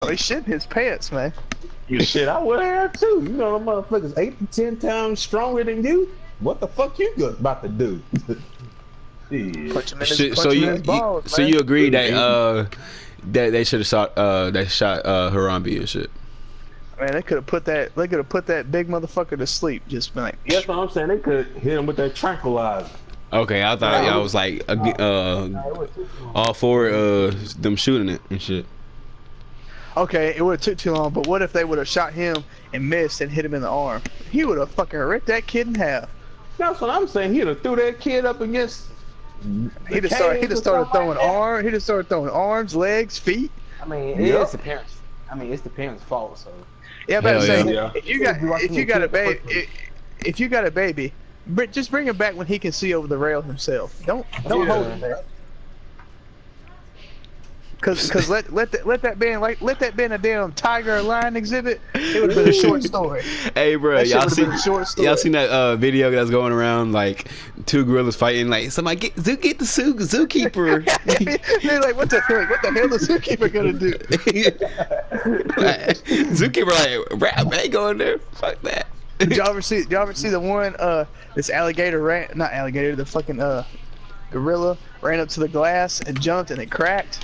he shit his pants, man. You shit, I would have too. You know, the motherfuckers 8 to 10 times stronger than you. What the fuck you about to do? Yeah. Punch him in his balls, so man. you agree that that they should have shot Harambe and shit. Man, they could have put that. They could have put that big motherfucker to sleep. Just been like, That's what I'm saying. They could hit him with that tranquilizer. Okay, I thought y'all was like all for them shooting it and shit. okay, it would have took too long. But what if they would have shot him and missed and hit him in the arm? He would have fucking ripped that kid in half. That's what I'm saying. He'd have threw that kid up against. He'd have started throwing arms. He'd have started throwing arms, legs, feet. I mean, it's the parents. I mean, it's the parents' fault. So Yeah, but I'm saying, yeah. if you got a baby, just bring him back when he can see over the rail himself. Don't hold him there. Cause let that been a damn tiger or lion exhibit. It would have been a short story. Hey, bro, y'all seen that video that's going around like two gorillas fighting? Like somebody get the zookeeper. They're like, what the hell is the zookeeper gonna do? Zookeeper like, rap, ain't going there. Fuck that. Did y'all ever see the one this alligator the fucking gorilla ran up to the glass and jumped and it cracked?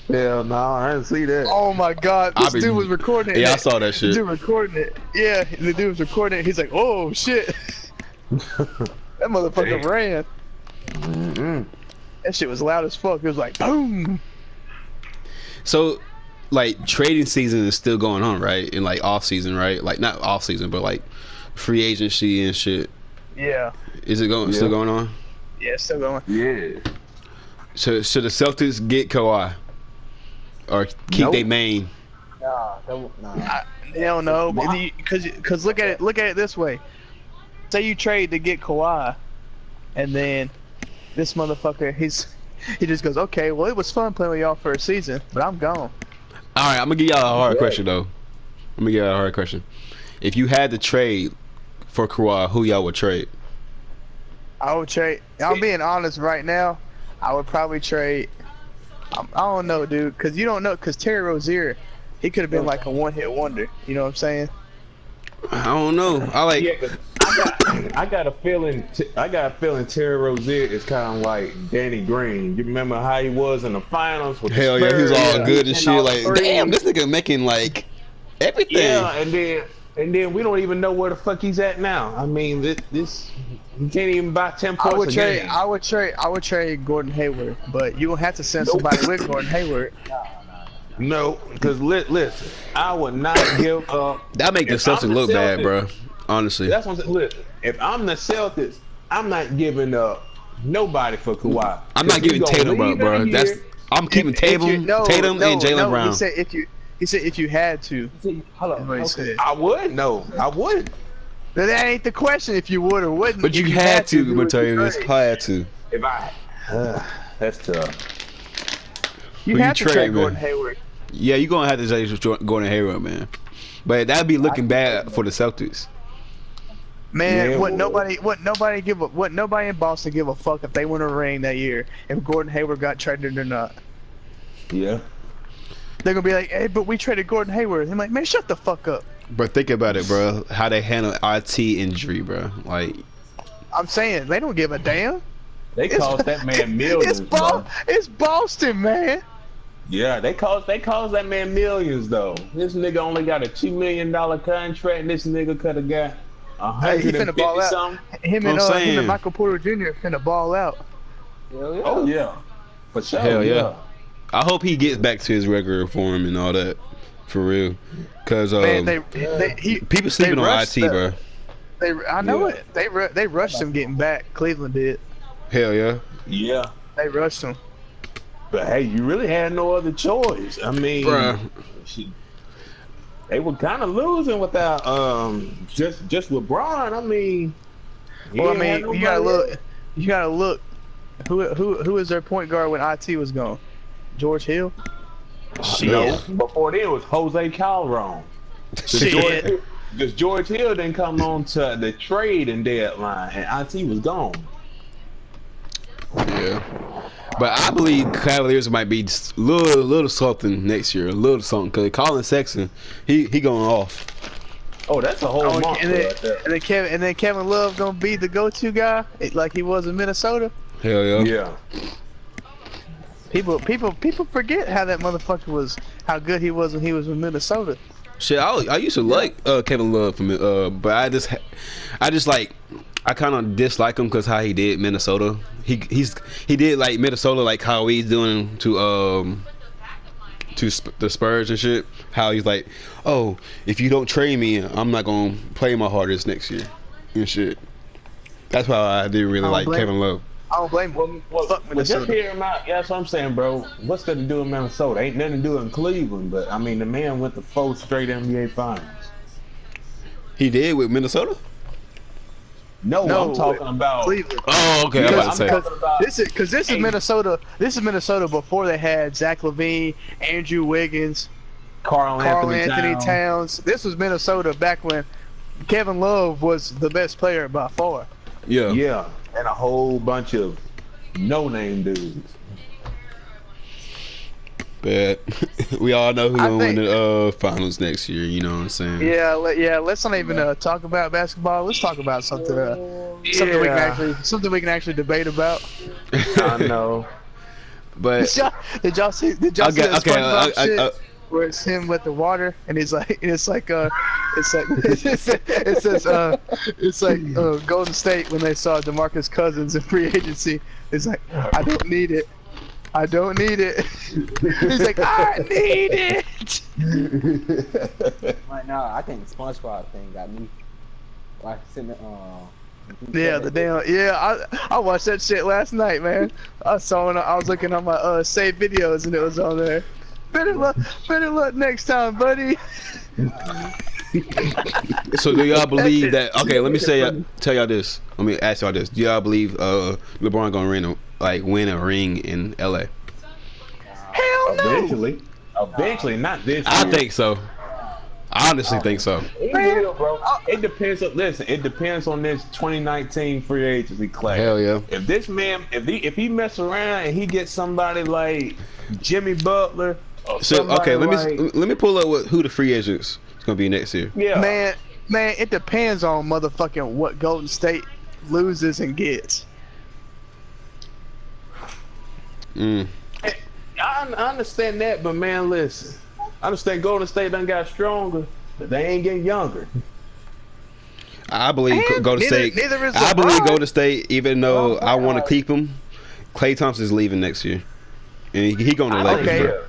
Hell no, I didn't see that. Oh my god, this dude was recording it. Yeah, I saw that shit. The dude recording it. Yeah, the dude was recording it. He's like, oh shit. That motherfucker ran. That shit was loud as fuck. It was like, boom. So, like, trading season is still going on, right? In like off season, right? Like not off season, but like free agency and shit. Yeah. Is it still going on? Yeah, it's still going. Yeah. So should the Celtics get Kawhi or keep their main? nah. Hell no, because look at it this way. Say you trade to get Kawhi, and then this motherfucker he just goes, okay, well it was fun playing with y'all for a season, but I'm gone. All right, I'm gonna give y'all a hard question though. I'm gonna give y'all a hard question. If you had to trade for Kawhi, who y'all would trade? I would trade. I'm being honest right now. I would probably trade. I don't know, dude, because you don't know. Because Terry Rozier, he could have been like a one-hit wonder. You know what I'm saying? I don't know. I got a feeling. Terry Rozier is kind of like Danny Green. You remember how he was in the finals? With Hell the yeah, he was all good and shit. Like, threes. damn, this nigga making like everything. Yeah, and then we don't even know where the fuck he's at now. I mean, this he can't even buy 10 points a game. I would trade Gordon Hayward, but you will have to send somebody with Gordon Hayward. No, because listen, I would not give up. That make the Celtics look bad, bro. Honestly, that's what I'm saying. Listen, if I'm the Celtics, I'm not giving up nobody for Kawhi. I'm not giving Tatum up, bro. I'm keeping Tatum and Jaylen Brown. He said if you had to. Hold on. Okay. I would. No, I would. But that ain't the question if you would or wouldn't. But you had to, Mateus. Had to. If I, that's tough. You have to trade Gordon Hayward. Yeah, you're gonna have to trade Gordon Hayward, man. But that'd be looking bad for the Celtics. Man, Yeah, what nobody in Boston give a fuck if they win a ring that year if Gordon Hayward got traded or not. Yeah. They're gonna be like, hey, but we traded Gordon Hayward. I'm like, man, shut the fuck up. But think about it, bro. How they handle IT injury, bro. Like, I'm saying they don't give a damn. They cost that man millions. It's Boston, man. Yeah, they cost that man millions though. This nigga only got a $2 million contract, and this nigga could have got 150 something. Him and Michael Porter Jr. finna ball out. Hell yeah. Oh yeah, for sure. Hell yeah. I hope he gets back to his regular form and all that, for real. Cause people sleeping on IT, bro. I know it. They rushed him getting back. Cleveland did. Hell yeah. Yeah. They rushed him. But hey, you really had no other choice. I mean, they were kind of losing without just LeBron. I mean, well, I mean, you gotta look. Who is their point guard when IT was gone? George Hill. No, before then it was Jose Calderon. Shit. Because George Hill didn't come on to the trading deadline, and IT was gone. Yeah. But I believe Cavaliers might be just little something next year, a little something. Because Colin Sexton, he going off. Oh, that's a whole month right there. And then Kevin Love gonna be the go-to guy like he was in Minnesota. Hell yeah. Yeah. People forget how that motherfucker was, how good he was when he was in Minnesota. Shit, I used to like Kevin Love from but I just like I kind of dislike him because how he did Minnesota. He did like Minnesota like how he's doing to the Spurs and shit. How he's like, oh, if you don't trade me, I'm not gonna play my hardest next year and shit. That's why I didn't really like Kevin Love. I don't blame him. Fuck Minnesota. Just hear him out. Yeah, that's what I'm saying, bro. What's that to do in Minnesota? Ain't nothing to do in Cleveland, but I mean, the man went to 4 straight NBA finals. He did with Minnesota? No, I'm talking about Cleveland. Oh, okay. I'm about to say. This is Minnesota. This is Minnesota before they had Zach LaVine, Andrew Wiggins, Carl Anthony Towns. This was Minnesota back when Kevin Love was the best player by far. Yeah. Yeah, and a whole bunch of no-name dudes. But we all know who's gonna win the finals next year. You know what I'm saying? Yeah. Let's not even talk about basketball. Let's talk about something. Something we can actually debate about. I know. But did y'all see that SpongeBob shit? Where it's him with the water, and it's like Golden State when they saw DeMarcus Cousins in free agency. It's like, I don't need it. He's like, I need it. Right now, I think the SpongeBob thing got me. Like sitting I watched that shit last night, man. I was looking on my saved videos, and it was on there. Better luck next time, buddy. So do y'all believe that? Okay, let me tell y'all this. Let me ask y'all this. Do y'all believe LeBron gonna win a ring in LA? Hell no. Eventually, not this year. I think so. I honestly think so. It will, bro. It depends. Listen, it depends on this 2019 free agency class. Hell yeah. If this man, if he mess around and he gets somebody like Jimmy Butler. So okay, let me pull up who the free agents is gonna be next year. Yeah, man, it depends on motherfucking what Golden State loses and gets. I understand that, but man, listen. I understand Golden State done got stronger, but they ain't getting younger. I believe Golden State. I believe Golden State, even though I want to keep him. Klay Thompson's leaving next year, and he going to Lakers. Okay. Bro.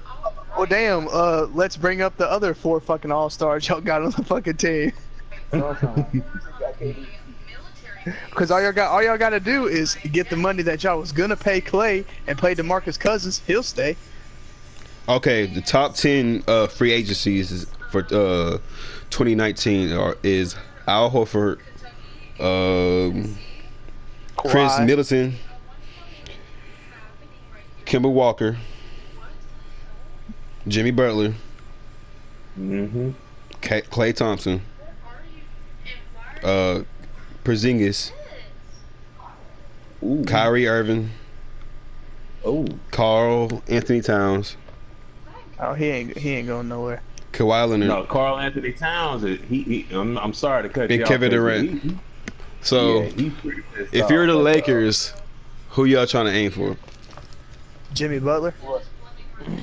Well, damn. Let's bring up the other 4 fucking all-stars y'all got on the fucking team. Because all y'all got to do is get the money that y'all was gonna pay Klay and pay DeMarcus Cousins. He'll stay. Okay, the top 10 free agencies for 2019 is Al Horford, Chris Middleton, Kemba Walker, Jimmy Butler, Klay Thompson, Porzingis, Kyrie Irving, Karl Anthony Towns. Oh, he ain't going nowhere. Kawhi Leonard. No, Karl Anthony Towns. I'm sorry to cut you off. Kevin Durant. If you're the Lakers, who y'all trying to aim for? Jimmy Butler.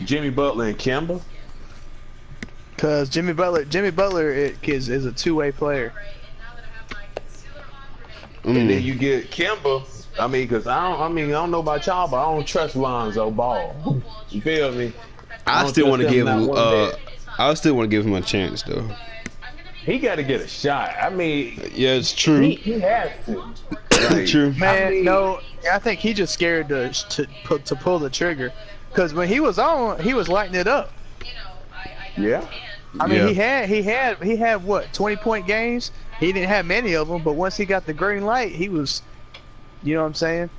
Jimmy Butler and Kemba. Cause Jimmy Butler is a 2-way player. And then you get Kemba. I mean, cause I don't know about y'all, but I don't trust Lonzo Ball. You feel me? I still want to give him. I still want to give him a chance, though. He got to get a shot. I mean, yeah, it's true. He has to. Like, true, man. No, I think he just scared to pull the trigger. Cause when he was on, he was lighting it up. Yeah. I mean, he had what 20-point games. He didn't have many of them, but once he got the green light, he was. You know what I'm saying?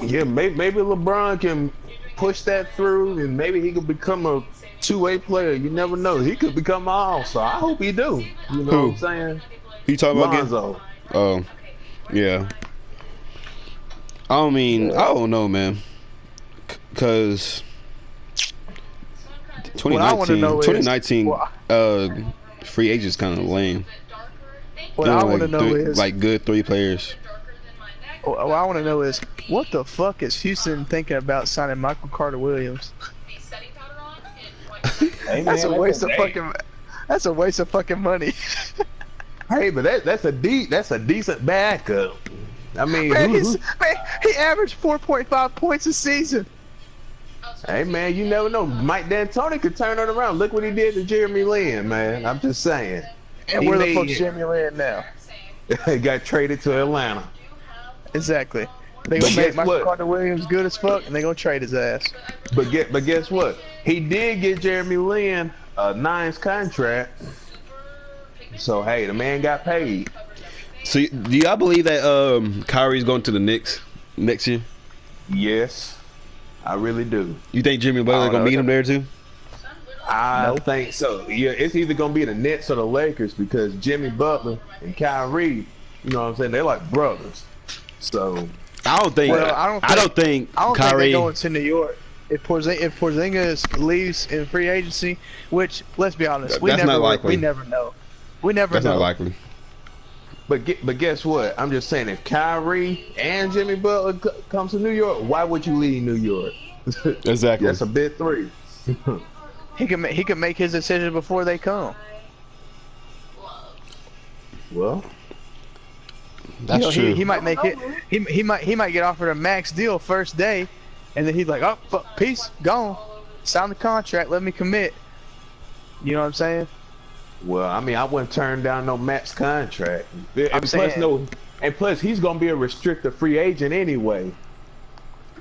Yeah, maybe LeBron can push that through, and maybe he could become a 2-way player. You never know. He could become an all-star. I hope he do. You know what I'm saying? You talking about Lonzo? Oh, yeah. I don't know, man. Because What I wanna know is- 2019 free agents kind of lame. What I want to know is like good 3 players. what I want to know is what the fuck is Houston thinking about signing Michael Carter Williams? Hey, man, That's a waste of hey. fucking. That's a waste of fucking money. Hey, but that's a decent backup. I mean, Man, who- he averaged 4.5 points a season. hey man, you never know. Mike D'Antoni could turn it around. Look what he did to Jeremy Lin, man. I'm just saying. And He where the made- fuck's Jeremy Lin now? He got traded to Atlanta. Exactly. They But gonna make guess Michael what? Carter Williams good as fuck, and they gonna trade his ass. But guess what? He did get Jeremy Lin a nice contract. So hey, the man got paid. So do y'all believe that Kyrie's going to the Knicks next year? Yes, I really do. You think Jimmy Butler Oh, gonna no, meet him there too? I think so. Yeah, it's either gonna be the Nets or the Lakers because Jimmy Butler and Kyrie, you know what I'm saying? They're like brothers. So I don't think. Well, I don't think I don't think Kyrie. they're going to New York. If Porzingis leaves in free agency, which let's be honest, we That's never not likely. we never know. We never That's know. not likely. But guess what? I'm just saying, if Kyrie and Jimmy Butler comes to New York, why would you leave New York? Exactly. That's a big 3. He can make his decision before they come. Well, That's true. He might make it. He might get offered a max deal first day, and then he's like, "Oh, fuck, peace, gone. Sign the contract. Let me commit." You know what I'm saying? well, I mean, I wouldn't turn down no max contract. saying- And plus, he's gonna be a restricted free agent anyway.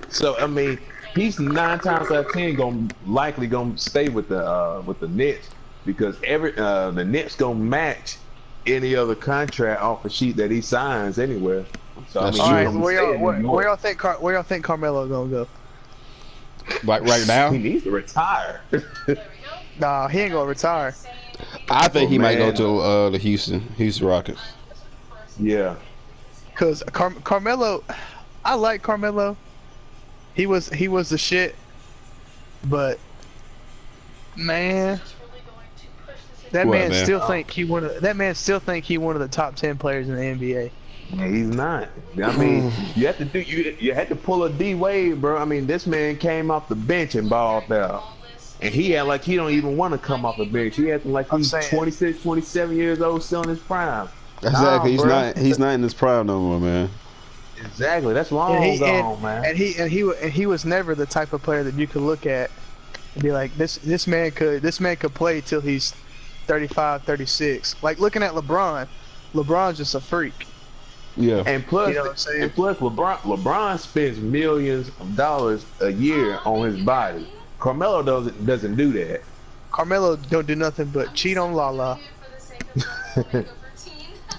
So I mean, he's 9 times out of 10 likely gonna stay with the Nets because the Nets gonna match any other contract offer sheet that he signs anywhere. So That's I All mean, right, he's gonna where stay in New y'all York. think where y'all think Carmelo gonna go? Like right now, He needs to retire. Nah, he ain't gonna retire. I think he might go man. to the Houston Rockets. Yeah. Cause Carmelo, I like Carmelo. He was the shit, but man, that What, man man? still think he one of the top 10 players in the NBA. Yeah, he's not. I mean, you had to pull a D Wade, bro. I mean, this man came off the bench and balled out. And he had like he don't even want to come off the bench. He acting like he's 26, 27 years old, still in his prime. Exactly. Nah, He's not in his prime no more, man. Exactly. That's long gone, man. And he was never the type of player that you could look at and be like, this man could play till he's 35, 36. Like looking at LeBron. LeBron's just a freak. Yeah. And plus, You know what I'm saying? LeBron spends millions of dollars a year on his body. Carmelo doesn't do that. Carmelo don't do nothing but cheat on Lala.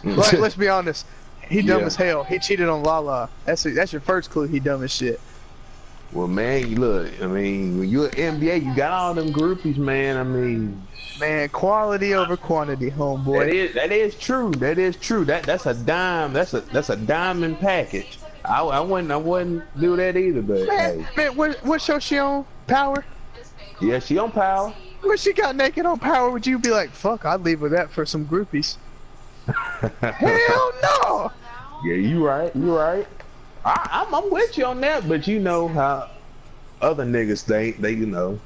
Let's be honest. He dumb Yeah. as hell. He cheated on Lala. That's your first clue. He dumb as shit. Well, man, you look. I mean, when you're NBA, you got all them groupies, man. I mean, Man, quality over quantity, homeboy. that is true. That is true. That's a dime. That's a diamond package. I wouldn't do that either. But hey, Man, what show she on? Power? yeah, she on Power. When she got naked on Power, would you be like, fuck, I'd leave with that for some groupies? Hell no! Yeah, you right. You right. I'm with you on that, but you know how other niggas think. They you know.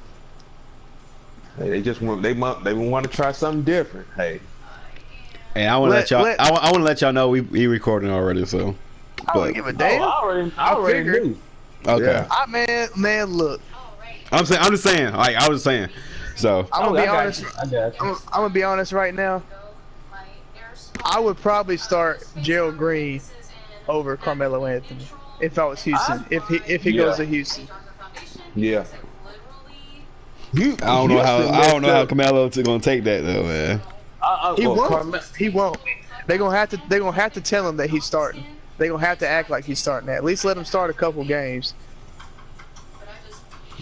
They just want they want to try something different. Hey, And I want to let y'all. let- I want to let y'all know we recording already. So. I don't give a damn. I I already figured. knew. Okay. Yeah. Man, look. I'm just saying. Like I was saying. So. I'm gonna be honest. I got you. I'm gonna be honest right now. I would probably start Gerald Green over Carmelo Anthony if I was Houston. If he goes to Houston. Yeah. I don't know how Camelo's gonna take that though, man. He won't. He won't. They're gonna have to tell him that he's starting. They're gonna have to act like he's starting. At least let him start a couple games.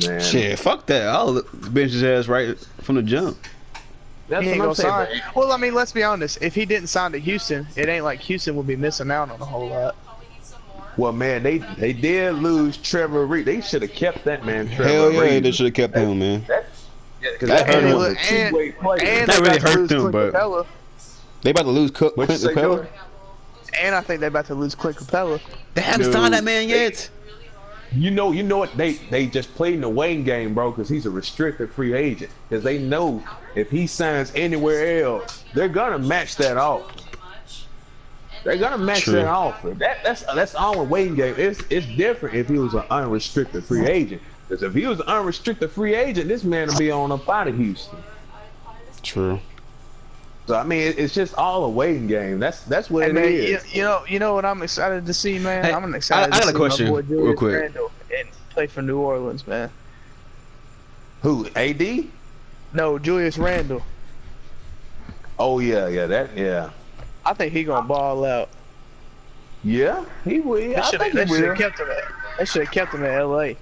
Man. Shit, fuck that. I'll bench his ass right from the jump. That's He ain't what I'm gonna saying. sign. Well, I mean, let's be honest. If he didn't sign to Houston, it ain't like Houston would be missing out on a whole lot. Well, man, they did lose Trevor Reed. They should have kept that man. Trevor Hell yeah, Reed. they should have kept him, man. Because That hurt And, they him. was look, a two-way player. and That they really about to hurt lose them, Clint but- Capella. They about to lose What you Clint say, Capella. Jordan? And I think they about to lose Clint Capella. They haven't signed that man yet. You know what? They just played in the Wayne game, bro, because he's a restricted free agent. Because they know if he signs anywhere else, they're gonna match that offer. They're gonna match True. that offer. That's all a Wayne game. It's different if he was an unrestricted free agent. Because if he was an unrestricted free agent, this man would be on up out of Houston. True. So I mean, it's just all a waiting game. That's what Hey, it man, is. you know what I'm excited to see, man? Hey, I'm excited I to got a see question, my boy real Julius quick. Randle and play for New Orleans, man. Who? AD? No, Julius Randle. Oh yeah. I think he gonna ball out. Yeah, he will. They I should think he have will. kept him. They should have kept him in L.A. Hell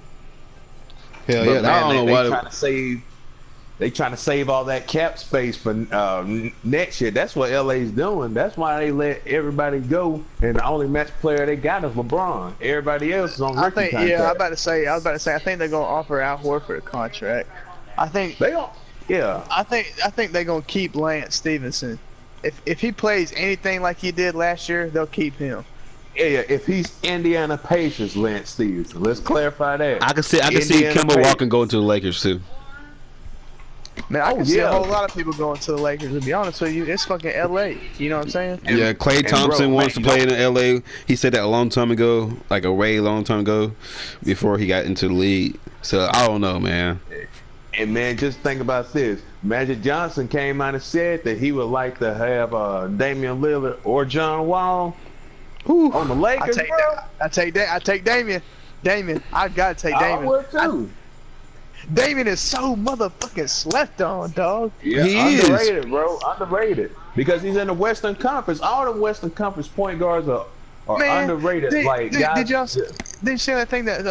But yeah. man, I don't know they why. trying to save. They trying to save all that cap space for next year. That's what LA's doing. That's why they let everybody go, and the only match player they got is LeBron. Everybody else is on I rookie think. contract. Yeah, I was about to say. I think they're gonna offer Al Horford a contract. I think. They don't. Yeah. I think they're gonna keep Lance Stevenson. If he plays anything like he did last year, they'll keep him. Yeah, if he's Indiana Pacers, Lance Stevenson. Let's clarify that. I can see Indiana Kemba Pacers. Walker going to the Lakers too. Man, I Oh, can see a yeah. whole lot of people going to the Lakers. To be honest with you, it's fucking L.A. You know what I'm saying? And- Yeah, Klay and Thompson bro, wants man, to play in LA. He said that a long time ago, like a way long time ago, before he got into the league. So I don't know, man. And man, just think about this. Magic Johnson came out and said that he would like to have Damian Lillard or John Wall on the Lakers, bro. I take Damian. I gotta take I Damian. would too. Damian is so motherfucking slept on, dog. Yeah, He is. underrated, bro. Underrated. Because he's in the Western Conference. All the Western Conference point guards are Man, underrated. Did y'all Yeah. did you see that thing that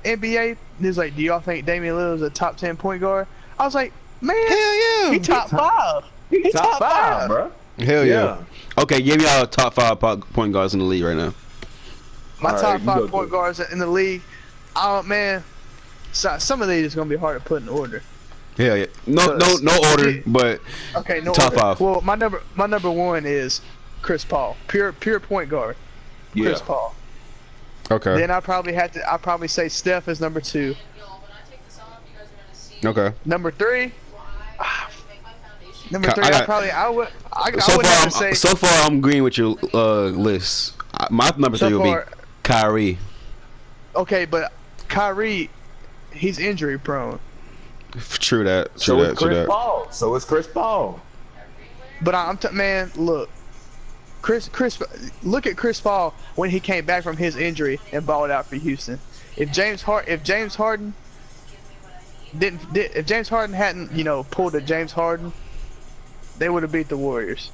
NBA is like? Do y'all think Damian Lillard is a top 10 point guard? I was like, man, Hell yeah. he top 5. He top five, bro. Hell yeah. Okay, give me all top 5 point guards in the league right now. My All top right, you 5 go point through. guards in the league. Oh man, some of these is gonna be hard to put in order. Hell yeah. No order, but Okay, no top order. 5. Well, my number 1 is Chris Paul, pure point guard. Chris Yeah. Paul. Okay. Then I'll probably say Steph is number 2. Okay. Number 3. Number I 3. got- I would So have to say. far, I'm agreeing with your list. My number 3 So would be far- Kyrie. Okay, but Kyrie, he's injury prone. True that. So True is that. True Chris that. Paul. So is Chris Paul. But man, look, look at Chris Paul when he came back from his injury and balled out for Houston. If James Harden hadn't, pulled a James Harden, they would have beat the Warriors.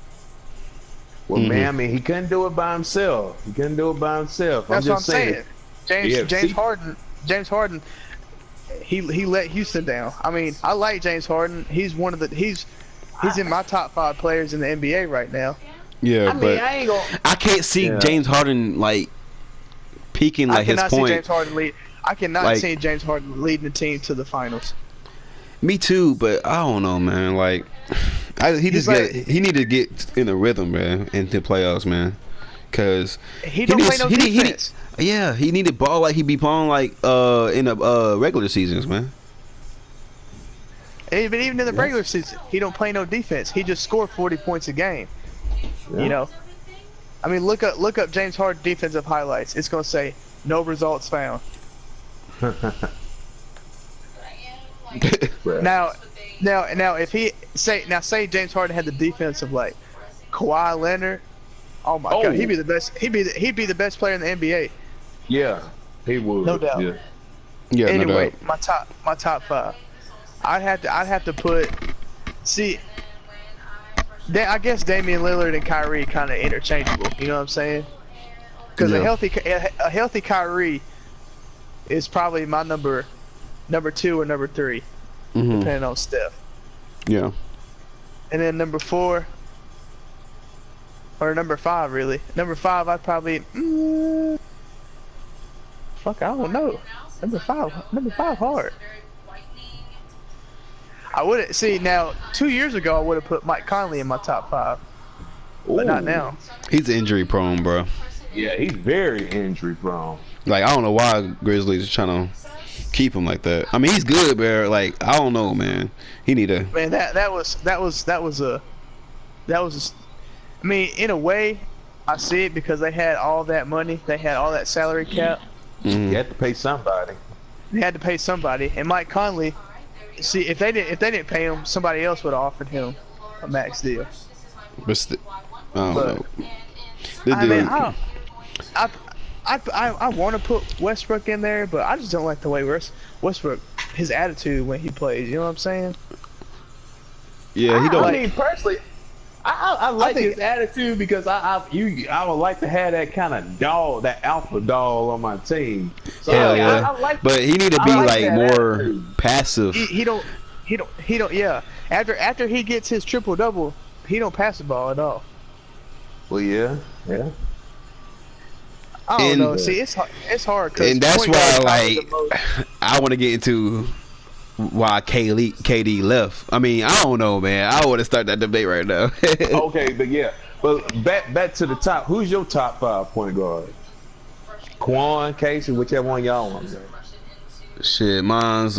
Well, Mhm. man, I mean, he couldn't do it by himself. That's what I'm just saying. Yeah, James Harden, he let Houston down. I mean, I like James Harden. He's he's in my top 5 players in the NBA right now. Yeah, I mean, but I ain't gonna. I can't see Yeah. James Harden like peaking I like his cannot see point. James Harden lead. I cannot Like- see James Harden leading the team to the finals. Me too, but I don't know, man. Like, he need to get in a rhythm, man, into playoffs, man. Cause He don't play no defense. Yeah, he need to ball like he be playing like in the regular seasons, man. But even in the regular season, he don't play no defense. He just scored 40 points a game. Yeah. You know, I mean, look up James Harden defensive highlights. It's gonna say no results found. Bruh. Now, if he say James Harden had the defense of like Kawhi Leonard, oh my Oh. God, he'd be the best. He'd be the best player in the NBA. Yeah, he would. No doubt. Yeah. Yeah, no Anyway, doubt. my top 5. I'd have to put. See, I guess Damian Lillard and Kyrie kind of interchangeable. You know what I'm saying? Because Yeah. a healthy Kyrie is probably my number 2 or number 3, Mhm. depending on Steph. Yeah. And then number 4 or number 5, really. Number 5, I'd probably. fuck, I don't know. Number five hard. I wouldn't see now. 2 years ago, I would have put Mike Conley in my top 5, but not Ooh. now. He's injury prone, bro. Yeah, he's very injury prone. Like, I don't know why Grizzlies are trying to keep him like that. I mean, he's good, but like, I don't know, man. He need to. Man, that was I mean, in a way, I see it because they had all that money, they had all that salary cap. Mhm. You have to pay somebody. They had to pay somebody, and Mike Conley. See, if they didn't pay him, somebody else would have offered him a max deal. But I don't But, know. The I dude, mean, I want to put Westbrook in there, but I just don't like the way Westbrook, his attitude when he plays. You know what I'm saying? yeah, he don't. I mean, personally, I like his attitude because I would like to have that kind of dog, that alpha dog on my team. So Hell yeah. I like, But he need to I be like like that more attitude. passive. He don't. Yeah. After he gets his triple double, he don't pass the ball at all. Well, yeah. I don't And- know. See, it's hard. Cause And that's point why, guard like, is the most- I want to get into why KD left. I mean, I don't know, man. I want to start that debate right now. Okay, but yeah. But back to the top. Who's your top 5 point guard? Quan, Casey, whichever one y'all want. Shit, mine's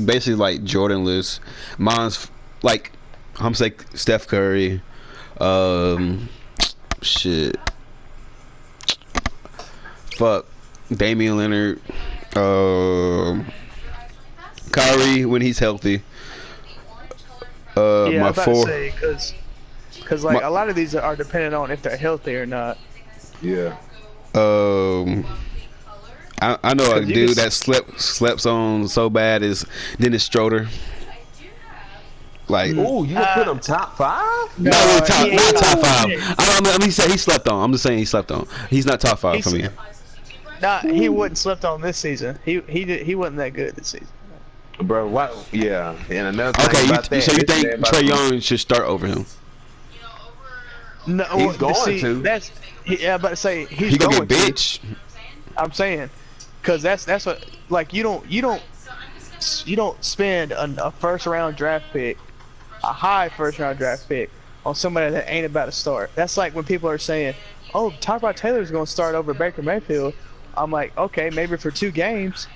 basically like Jordan list. Mine's like I'm saying Steph Curry. Shit. Fuck. Damian Leonard. Kyrie when he's healthy. yeah, My I'm about four. to say because like a lot of these are dependent on if they're healthy or not. Yeah. I know a Cause you dude can that slept on so bad is Dennis Schroeder. Like, Ooh, you gonna put him top 5? no, No, top, he not ain't top top 5. six. I mean, he said he slept on. I'm just saying he slept on. He's not top 5 for me. Nah, he wouldn't slept on this season. He wasn't that good this season. Bro, what? Yeah. And another thing Okay, about that. so you this think man about Trae to- Young should start over him? No, He's going to. That's yeah, I'm about to say he's He gonna going be a to. bitch. I'm saying, cause that's what like you don't spend a first round draft pick, a high first round draft pick on somebody that ain't about to start. That's like when people are saying, "Oh, Tyrod Taylor's gonna start over Baker Mayfield." I'm like, okay, maybe for 2 games.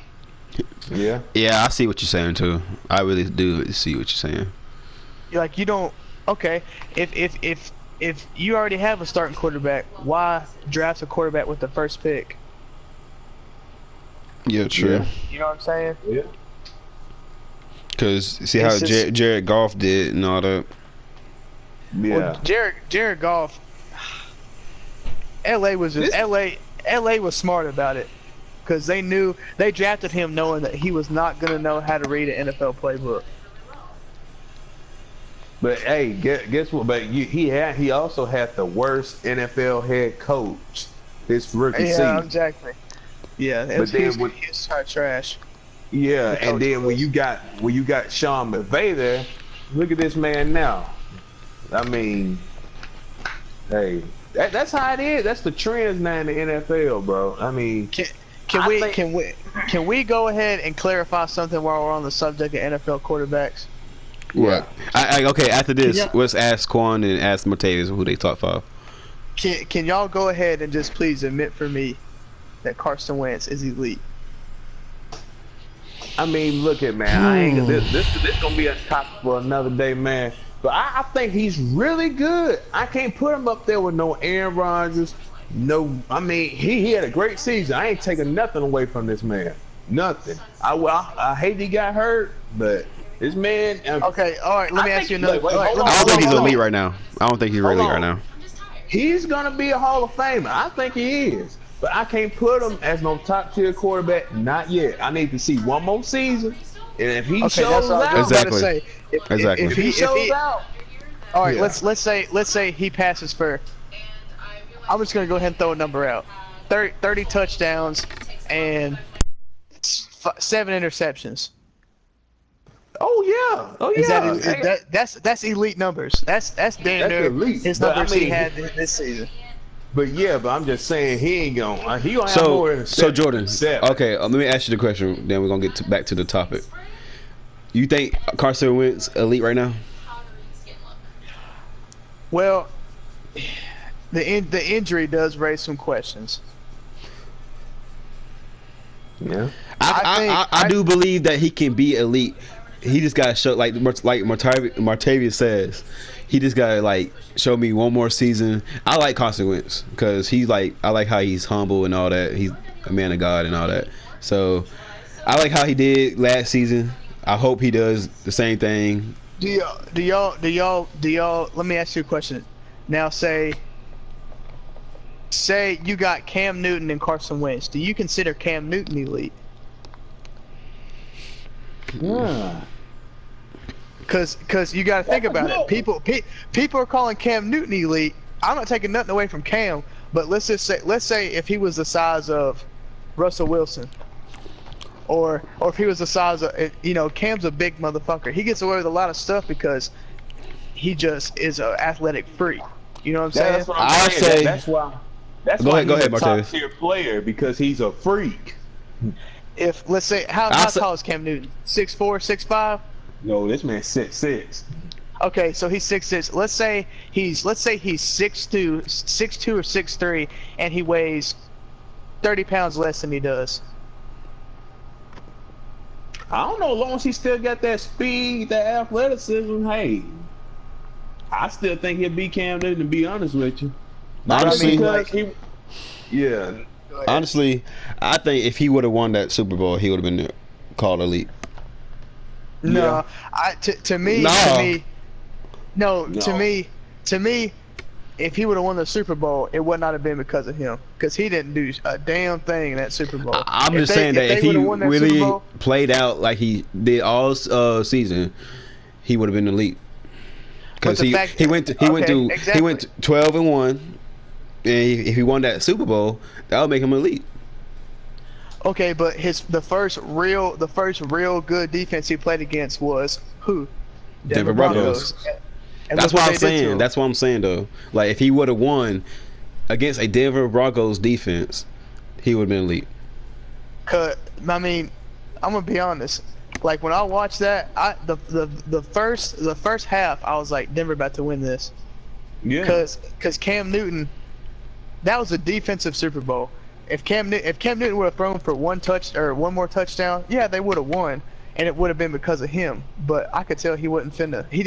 Yeah. Yeah, I see what you're saying too. I really do see what you're saying. Like you don't. Okay, if you already have a starting quarterback, why draft a quarterback with the first pick? Yeah, true. Yeah. You know what I'm saying? Yeah. Cause see It's how just- Jared Goff did and all that. Yeah. Well, Jared Goff. LA was just LA was smart about it, because they drafted him knowing that he was not gonna know how to read an NFL playbook. But hey, guess what? But he also had the worst NFL head coach this rookie Yeah, season. exactly. Yeah, But then he's with- trash. Yeah, The and coach then when you got Sean McVay there, look at this man now. I mean, hey, that's how it is. That's the trends now in the NFL, bro. I mean, Can we go ahead and clarify something while we're on the subject of NFL quarterbacks? What? Okay, after this, Yeah. let's ask Quan and ask Martavis who they top 5. Can y'all go ahead and just please admit for me that Carson Wentz is elite? I mean, look at man. I ain't this gonna be a topic for another day, man. But I think he's really good. I can't put him up there with no Aaron Rodgers. No, I mean he had a great season. I ain't taking nothing away from this man. Nothing. I hate he got hurt, but this man. Okay, all right. Let me I ask you think- another. wait, all right, hold let me- I don't think he's hold on. elite right now. I don't think he's really Hold right on. now. He's gonna be a Hall of Famer. I think he is. But I can't put him as no top tier quarterback. Not yet. I need to see one more season. And if he Okay, shows that's what I was out, about to say. Exactly. if he shows out, all right, Yeah. let's say he passes for. I'm just gonna go ahead and throw a number out. 30 touchdowns and 7 interceptions. oh yeah. That's elite numbers. That's damn That's near elite, his but I numbers he mean- had this season. But yeah, but I'm just saying he ain't gonna. He gonna have more than So Jordan. 7. Okay, let me ask you the question. Then we're gonna get back to the topic. You think Carson Wentz elite right now? Well, the injury does raise some questions. Yeah. I do believe that he can be elite. He just got to show, like Martavius says, he just got to like show me one more season. I like Carson Wentz because I like how he's humble and all that. He's a man of God and all that. So I like how he did last season. I hope he does the same thing. Do y'all? Let me ask you a question. Now, say you got Cam Newton and Carson Wentz. Do you consider Cam Newton elite? Yeah. Cause you got to think about it. People are calling Cam Newton elite. I'm not taking nothing away from Cam, but let's say if he was the size of Russell Wilson, or if he was the size of, Cam's a big motherfucker. He gets away with a lot of stuff because he just is an athletic freak. You know what I'm saying? That's what I'm saying. That's why. Go ahead, he's a Martavis. top tier player because he's a freak. If let's say how tall is Cam Newton? 6'4", 6'5"? No, this man's 6'6". Okay, so he's 6'6". Let's say he's 6'2", or 6'3", and he weighs 30 pounds less than he does. I don't know. As long as he still got that speed, that athleticism, hey, I still think he'll beat Cam Newton. To be honest with you, Honestly, honestly, I think if he would have won that Super Bowl, he would have been called elite. No, to me, if he would have won the Super Bowl, it would not have been because of him, because he didn't do a damn thing in that Super Bowl. I'm just saying that if he really played out like he did all season, he would have been elite. Because he went 12-1, and if he won that Super Bowl, that would make him elite. Okay, but the first real good defense he played against was who? Denver Broncos. And that's what I'm saying. That's what I'm saying though. Like if he would have won against a Denver Broncos defense, he would have been elite. Cause I mean, I'm gonna be honest. Like when I watched that, the first half, I was like, Denver about to win this. Yeah. Cause Cam Newton, that was a defensive Super Bowl. If Cam Newton would have thrown for one more touchdown, yeah, they would have won, and it would have been because of him. But I could tell he wasn't finna. He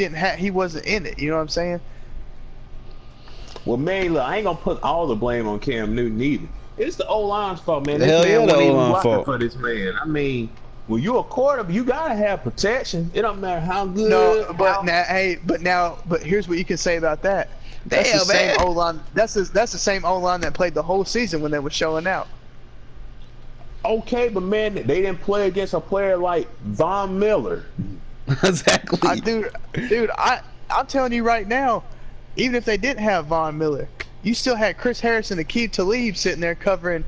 wasn't in it. You know what I'm saying? Well, man, look, I ain't gonna put all the blame on Cam Newton either. It's the O-line's fault, man. Hell yeah, the O-line's fault for this man. I mean, when you're a quarterback, you gotta have protection. It don't matter how good. No, but here's what you can say about that. That's the same O-line. That's the same O-line that played the whole season when they were showing out. Okay, but man, they didn't play against a player like Von Miller. Exactly. Dude, I'm telling you right now, even if they didn't have Von Miller, you still had Chris Harris and Aqib Talib sitting there covering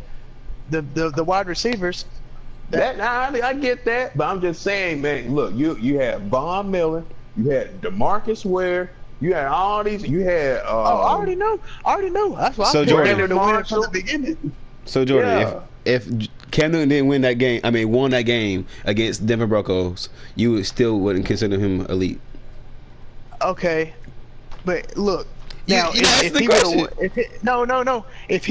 the wide receivers. I get that, but I'm just saying, man. Look, you had Von Miller, you had DeMarcus Ware. You had all these. You had. I already know. That's why I Jordan, to win from the beginning. So Jordan, if Cam Newton didn't win that game, won that game against Denver Broncos, you still wouldn't consider him elite. Okay, but look. Now, if he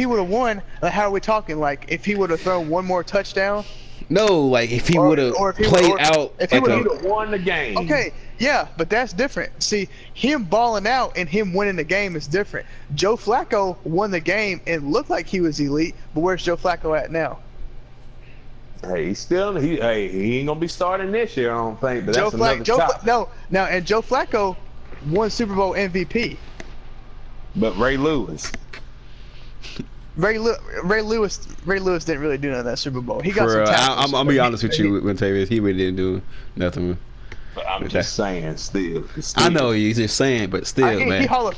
would have won, how are we talking? Like, if he would have thrown one more touchdown? No, like if he would have played out. If he would have won the game. Okay, yeah, but that's different. See, him balling out and him winning the game is different. Joe Flacco won the game and looked like he was elite, but where's Joe Flacco at now? Hey, he ain't gonna be starting this year, I don't think. But that's another topic. And Joe Flacco won Super Bowl MVP. But Ray Lewis didn't really do none of that Super Bowl. He got some talent. I'm gonna be honest with you, Montavious. He really didn't do nothing. But I'm just saying, still. I know he's just saying, but still, man. He Hall of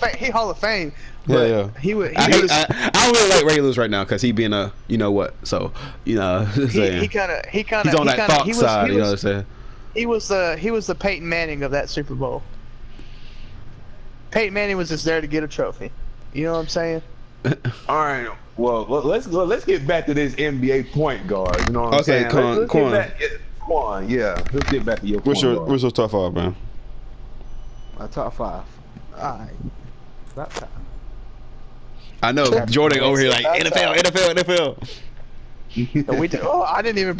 Fame. Yeah. He was. I don't really like Ray Lewis right now because he being a you know what. So he kind of he's on that thought side. You know what I'm saying? He was the Peyton Manning of that Super Bowl. Peyton Manning was just there to get a trophy. You know what I'm saying? All right. Well, let's get back to this NBA point guard. You know what I'm Okay, saying? Quan, yeah. Let's get back to your point guard. What's your top 5, man? My top 5. Alright. About time. I know Jordan over here like NFL. We did, I didn't even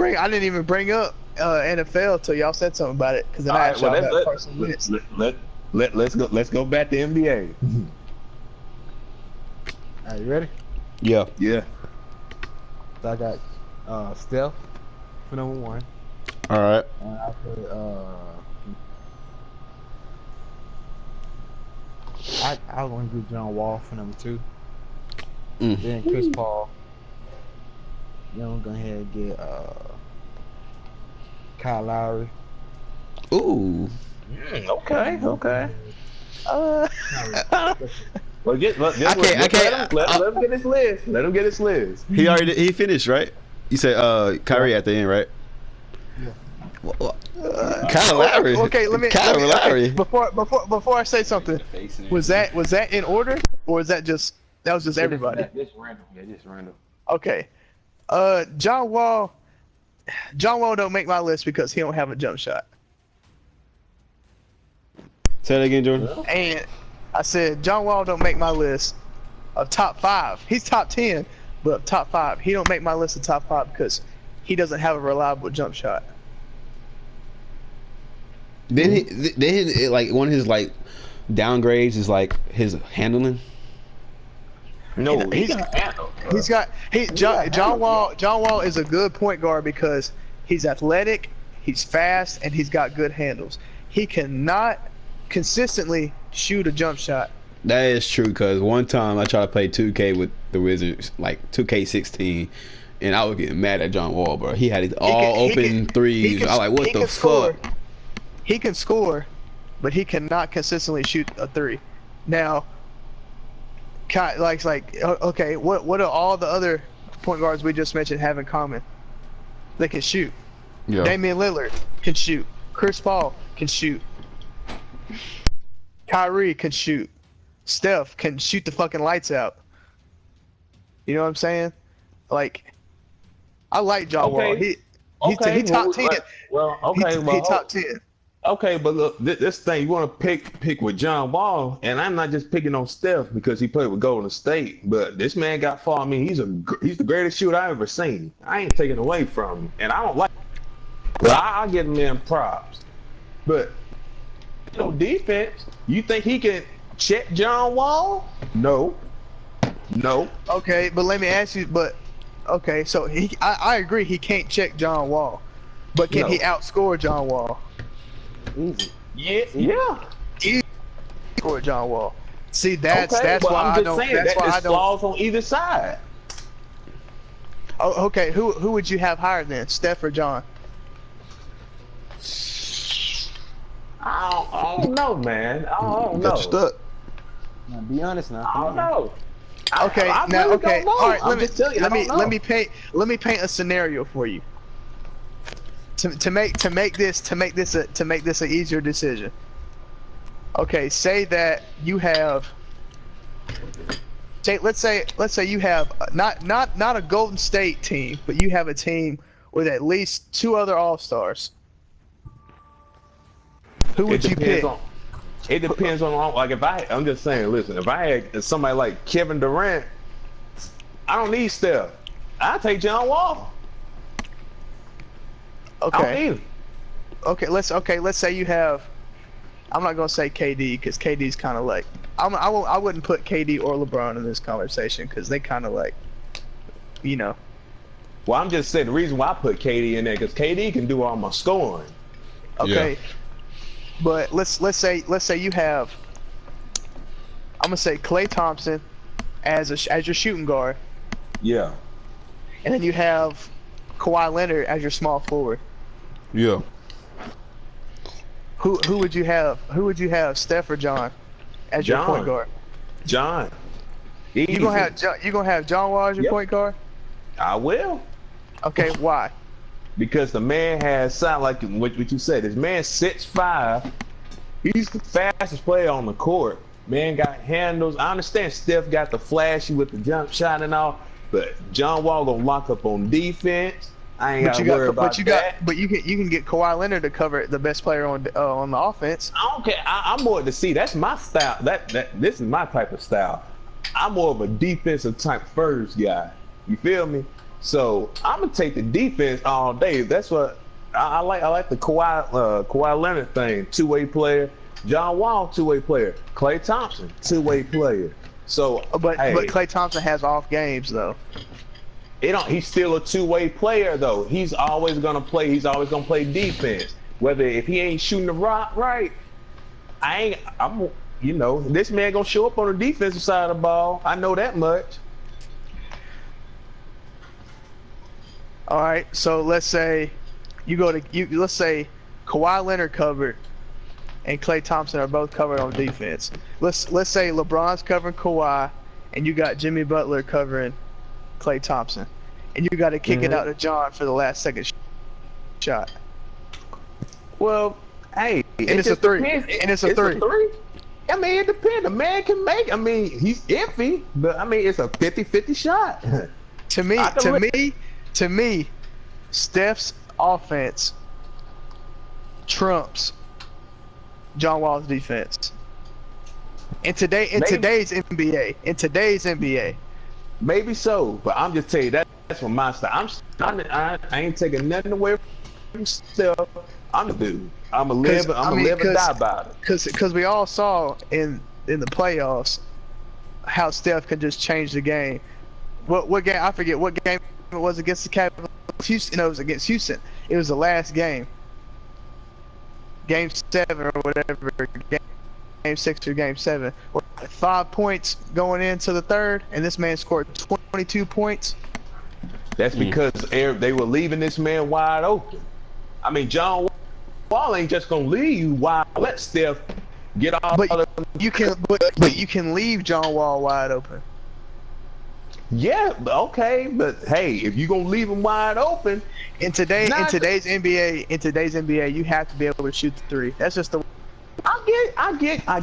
bring up NFL till y'all said something about it because then I asked y'all about Carson Wentz. Let's go back to NBA. Are you ready? Yeah. Yeah. So I got Steph for number 1. All right. And I put I was gonna do John Wall for number 2. Then Chris Paul. Then I'm gonna ahead and get Kyle Lowry. Ooh. Okay. Well, let him get his list. Let him get his list. He finished, right? You said Kyrie at the end, right? Kyle Lowry. Okay, Kyle Lowry. Before I say something, was that in order or was that just everybody? Just random. Yeah, just random. Okay. John Wall don't make my list because he don't have a jump shot. Say that again, Jordan. And I said John Wall don't make my list of top 5. He's top 10, but top 5. He don't make my list of top 5 because he doesn't have a reliable jump shot. Then like one of his like downgrades is like his handling. No, John Wall is a good point guard because he's athletic, he's fast, and he's got good handles. He cannot consistently shoot a jump shot. That is true because one time I tried to play 2K with the Wizards, like 2K16, and I was getting mad at John Wall, bro. He had his open threes. I was like, what the fuck? He can score, but he cannot consistently shoot a 3. Now, okay, what do all the other point guards we just mentioned have in common? They can shoot. Yeah. Damian Lillard can shoot. Chris Paul can shoot. Kyrie can shoot. Steph can shoot the fucking lights out. You know what I'm saying? Like, I like John Wall. He top 10. He top 10. Okay, but look, this thing you want to pick with John Wall, and I'm not just picking on Steph because he played with Golden State, but this man got far. I mean, he's the greatest shooter I've ever seen. I ain't taking away from him, and I don't like. But I'll give him them props. But defense, you think he can check John Wall? No. Okay, but let me ask you. But okay, so I agree he can't check John Wall, but can he outscore John Wall? Easy. Yeah. Score John Wall. See, that's why I'm I don't. saying, that's why I don't. Flaws on either side. Oh, okay. Who would you have higher than, Steph or John? I don't know, man. I don't know. Got you stuck. Now, be honest now. I don't know. Okay, I now really okay. don't know. All right, let me paint a scenario for you. To make this an easier decision. Okay, say that you have. Let's say you have not a Golden State team, but you have a team with at least 2 other All-Stars. Who would you pick? It depends on, like, I'm just saying, listen, if I had somebody like Kevin Durant, I don't need Steph. I'll take John Wall. Okay. I don't need him. Okay, let's say you have. I'm not gonna say KD because KD's kind of like. I wouldn't put KD or LeBron in this conversation because they kind of like, you know. Well, I'm just saying the reason why I put KD in there because KD can do all my scoring. Okay. Yeah. But let's say you have. I'm gonna say Klay Thompson as your shooting guard. Yeah. And then you have Kawhi Leonard as your small forward. Yeah. Who would you have? Who would you have, Steph or John, as your point guard? John. You gonna have John Wall as your point guard? I will. Okay, why? Because the man has sound like what you said. This man 6'5". He's the fastest player on the court. Man got handles. I understand Steph got the flashy with the jump shot and all, but John Wall gonna lock up on defense. I ain't got to worry about that. But you can get Kawhi Leonard to cover the best player on the offense. I don't care. I'm more to see. That's my style. This is my type of style. I'm more of a defensive type first guy. You feel me? So I'm gonna take the defense all day. That's what I like. I like the Kawhi Leonard thing. Two-way player. John Wall, two-way player. Klay Thompson, two-way player. So, but Klay Thompson has off games though. He's still a two-way player though. He's always gonna play. He's always gonna play defense. Whether if he ain't shooting the rock right, this man gonna show up on the defensive side of the ball. I know that much. All right. So let's say let's say Kawhi Leonard covered and Klay Thompson are both covered on defense. Let's say LeBron's covering Kawhi and you got Jimmy Butler covering Klay Thompson, and you got to kick it out to John for the last second shot. Well, hey, and it's a three. And it's a three. I mean, it depends. A man can make. I mean, he's iffy, but I mean, it's a 50-50 shot. To me, Steph's offense trumps John Wall's defense. In today's NBA. Maybe so, but I'm just telling you that's from my style. I ain't taking nothing away from Steph. I'm the dude. I'm gonna live and die about it. Because we all saw in the playoffs how Steph can just change the game. What game? I forget what game it was against the Capitals. Houston. No, it was against Houston. It was the last game. Game 7 or whatever. Game 6 or Game 7. 5 points going into the third, and this man scored 22 points. That's because they were leaving this man wide open. I mean, John Wall ain't just gonna leave you wide. Let Steph get off. But you can leave John Wall wide open. Yeah, okay, but hey, if you gonna leave him wide open, in today's NBA, you have to be able to shoot the three. That's just the. I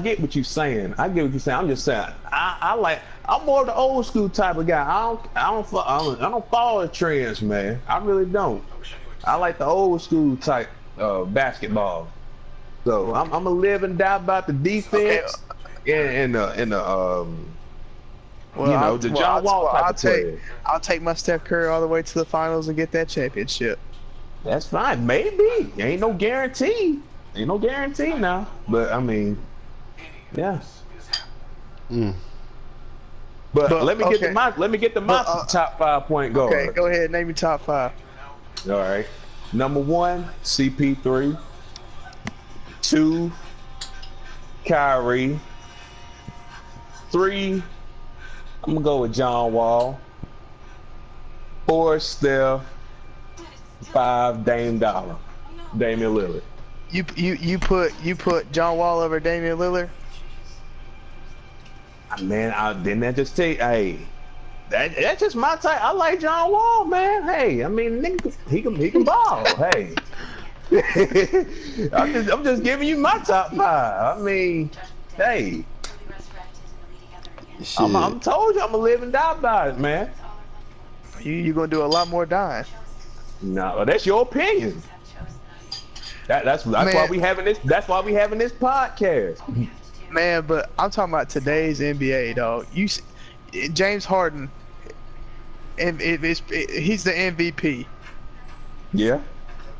get what you're saying. I'm just saying. I'm more the old school type of guy. I don't follow the trends, man. I really don't. I like the old school type basketball. So I'm gonna live and die about the defense and the John Wall type of player. I'll take my Steph Curry all the way to the finals and get that championship. That's fine. Maybe. Ain't no guarantee. Ain't no guarantee now, but I mean, yeah. But let me get to my top 5 point guard. Okay, go ahead. Name your top 5. All right. Number 1, CP3. 2, Kyrie. 3, I'm gonna go with John Wall. 4, Steph. 5, Damian Lillard. You put John Wall over Damian Lillard? Man, didn't that just take? Hey, that's just my type. I like John Wall, man. Hey, I mean, nigga, he can ball. Hey, I'm just giving you my top 5. I mean, hey, I'm told you I'm gonna live and die by it, man. You gonna do a lot more dying. No, that's your opinion. That's why we having this. That's why we having this podcast. Man, but I'm talking about today's NBA, dog. James Harden, he's the MVP. Yeah.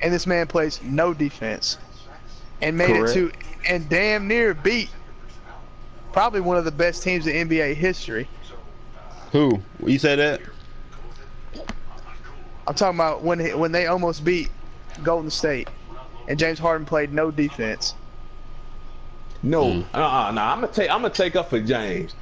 And this man plays no defense, and made Correct. it to, and damn near beat probably one of the best teams in NBA history. Who? You said that? I'm talking about when they almost beat Golden State, and James Harden played no defense. No, I'm gonna take up for James.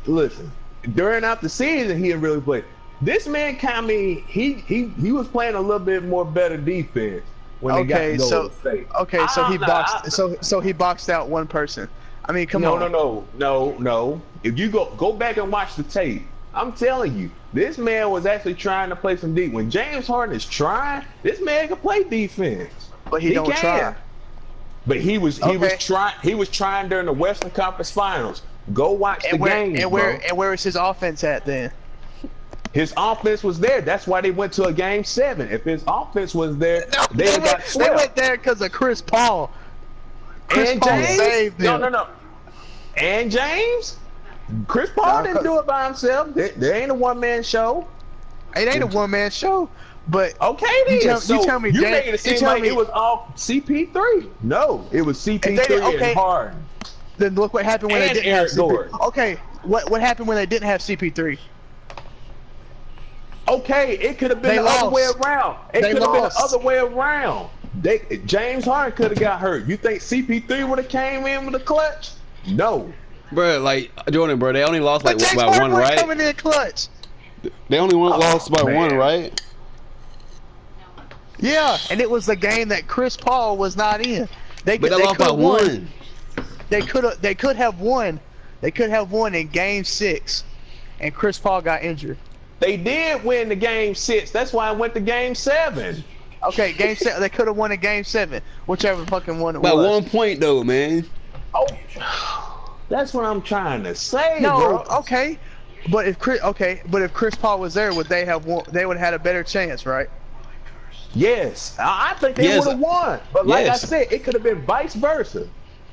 Listen, during the season he didn't really play. This man he was playing a little bit more better defense when they got to Golden State. Okay, so he boxed out one person. I mean, come on. No. If you go back and watch the tape, I'm telling you, this man was actually trying to play some deep. When James Harden is trying, this man can play defense. But he don't try. But he was trying during the Western Conference Finals Go watch the game, and where is his offense at then? His offense was there. That's why they went to a game 7. If his offense was there, No, they got swept. They went there because of Chris Paul. Chris And Paul James? saved them. No. And James? Chris Paul didn't do it by himself. There ain't a one-man show. It ain't a one-man show. But Okay, then. you tell me, you James, making it seem like it was all CP3. No, it was CP3 and Harden. Then look what happened when And they didn't Eric have Gordon. CP3. Okay, what happened when they didn't have CP3? Okay, it could have been They the other lost. way around. It They could have been the lost. other way around. James Harden could have got hurt. You think CP3 would have came in with a clutch? No. Bro, like Jordan, bro, they only lost like But James by Harden one, was right? coming in clutch. They only lost by man. one, right? Yeah, and it was the game that Chris Paul was not in. But they lost by could've one. They could have won. They could have won in game 6, and Chris Paul got injured. They did win the game 6. That's why I went to game 7. Okay, game 7. They could have won in game 7, whichever fucking one it By was. 1 point though, man. Oh, that's what I'm trying to say, No, bro. okay, but if Chris Paul was there, would they have won? They would have had a better chance, right? Yes, I think they Yes. would have won. But like Yes. I said, it could have been vice versa.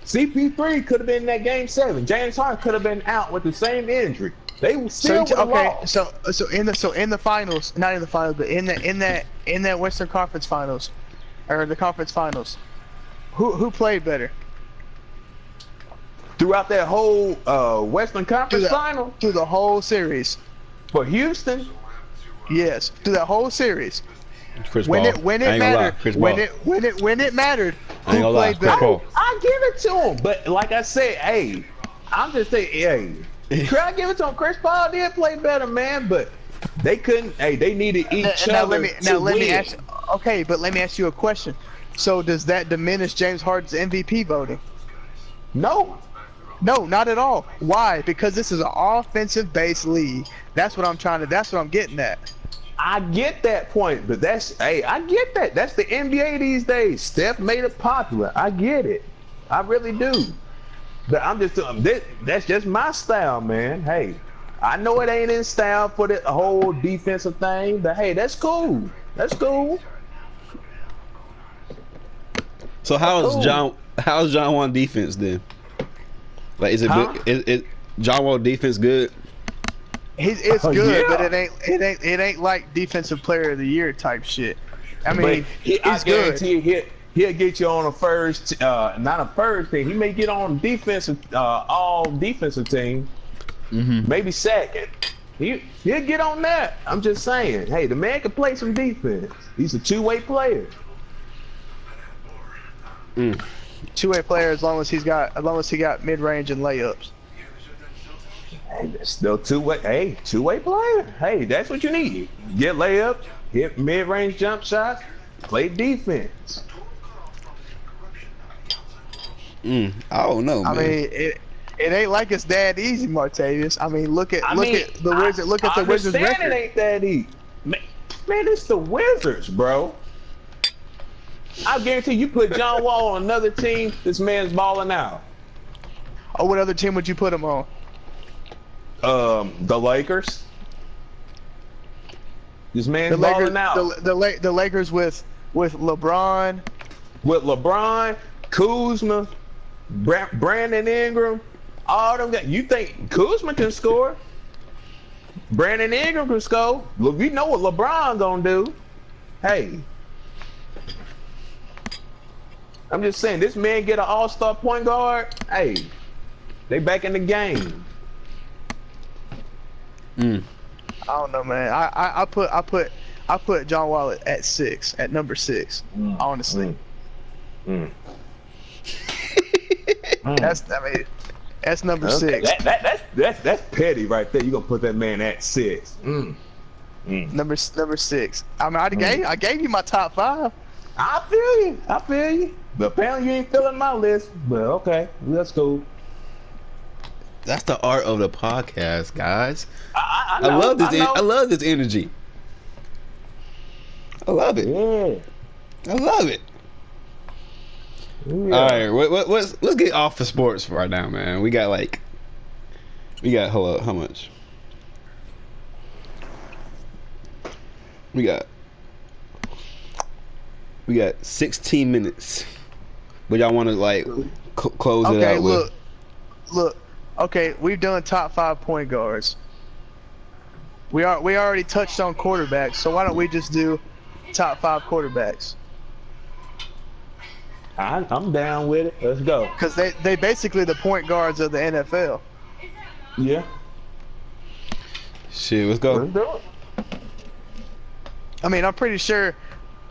CP3 could have been in that game 7. James Harden could have been out with the same injury. They still would have lost. So in the finals, not in the finals, but in that Western Conference Finals, or the conference finals, who played better Throughout that whole Western Conference final through the whole series? for Houston, Yes, through that whole series. Chris When Paul. it I ain't gonna lie, mattered, Chris when Paul. it mattered, I ain't who gonna lie, played Chris better? Paul. I give it to him. But like I said, hey, I'm just saying, hey, try to give it to him. Chris Paul did play better, man, but they couldn't. Hey, they needed each Now other let me win. ask. Okay, but let me ask you a question. So does that diminish James Harden's MVP voting? No, No, not at all. Why? Because this is an offensive-based league. That's what I'm getting at. I get that point, but I get that. That's the NBA these days. Steph made it popular. I get it. I really do. But I'm just that's just my style, man. Hey, I know it ain't in style for the whole defensive thing, but hey, that's cool. That's cool. So how's John Wall defense then? Like, is it Huh? is John Wall defense good? It's Oh, good, yeah. but it ain't like defensive player of the year type shit. I But mean, I he's good. guarantee he'll get you on a first, not a first team. He may get on defensive, all defensive team, maybe second. He'll get on that. I'm just saying. Hey, the man can play some defense. He's a two-way player. Two-way player as long as he got mid-range and layups. Hey, that's still two-way. Hey, two-way player. Hey, that's what you need. Get layups, hit mid-range jump shots, play defense. I don't know, man. I mean, it ain't like it's that easy, Martavius. I mean, look at the Wizards. Look at the Wizards' I understand record. it ain't that easy. Man, it's the Wizards, bro. I guarantee you put John Wall on another team, this man's balling out. Oh, what other team would you put him on? The Lakers. This man's The Lakers, balling out. the Lakers with LeBron. With LeBron, Kuzma, Brandon Ingram, all them guys. You think Kuzma can score? Brandon Ingram can score. Look, we know what LeBron gonna do. Hey. I'm just saying, this man get an all-star point guard. Hey, they back in the game. I don't know, man. I put John Wall at 6, at number 6. Honestly, that's number 6. That's petty right there. You gonna put that man at 6? Number 6. I mean, I gave you my top 5. I feel you. But apparently you ain't feeling my list. But okay, that's cool. That's the art of the podcast, guys. I I love this. know. I love this energy. I love it. Yeah. I love it. Yeah. All right, let's get off the sports right now, man. We got like We got hold up, how much? We got 16 minutes. But y'all want to like close it out with? Look. Okay, we've done top 5 point guards. We already touched on quarterbacks, so why don't we just do top 5 quarterbacks? I'm down with it. Let's go. Because they basically the point guards of the NFL. Yeah. Shit, let's go. Let's do it. I mean, I'm pretty sure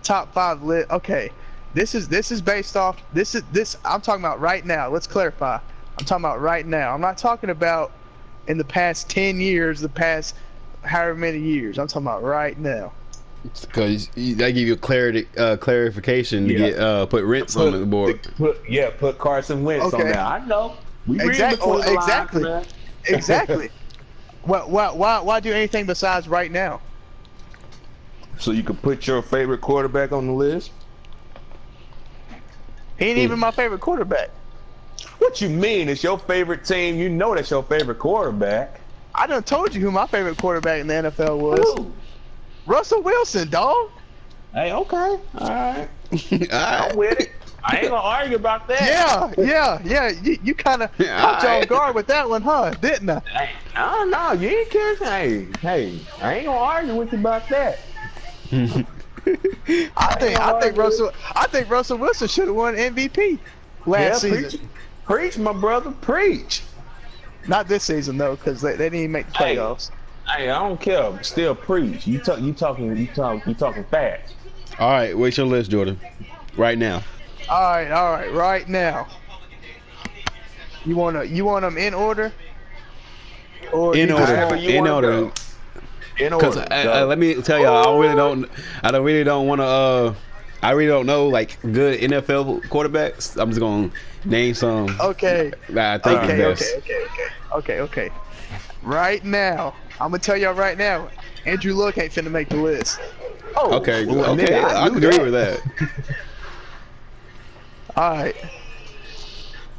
top 5 lit. Okay, this is based off. This. I'm talking about right now. Let's clarify. I'm talking about right now. I'm not talking about in the past 10 years, the past however many years. I'm talking about right now. Because that give you a clarification to get put Rents on the board. Put Carson Wentz on there. I know. We Exactly. Exactly. Why do anything besides right now? So you can put your favorite quarterback on the list? He ain't even my favorite quarterback. What you mean? It's your favorite team. You know that's your favorite quarterback. I done told you who my favorite quarterback in the NFL was. Ooh. Russell Wilson, dog. Hey, okay. All right. I'm with it. I ain't gonna argue about that. Yeah. You kind of caught you off guard with that one, huh? Didn't I? Hey, I don't know. You ain't kidding. Hey, I ain't gonna argue with you about that. I think Russell Wilson should have won MVP last season. Preach, my brother, preach. Not this season though, because they didn't even make the playoffs. Hey, I don't care. Still preach. You talking fast. All right, what's your list, Jordan? Right now. All right, right now. You want them in order? Or in order. Because let me tell y'all, I really don't want to. I really don't know like good NFL quarterbacks. I'm just gonna name some. Okay. That I think is best. Okay. Right now, I'm gonna tell y'all right now. Andrew Luck ain't finna make the list. Oh. Okay. I can agree with that. All right.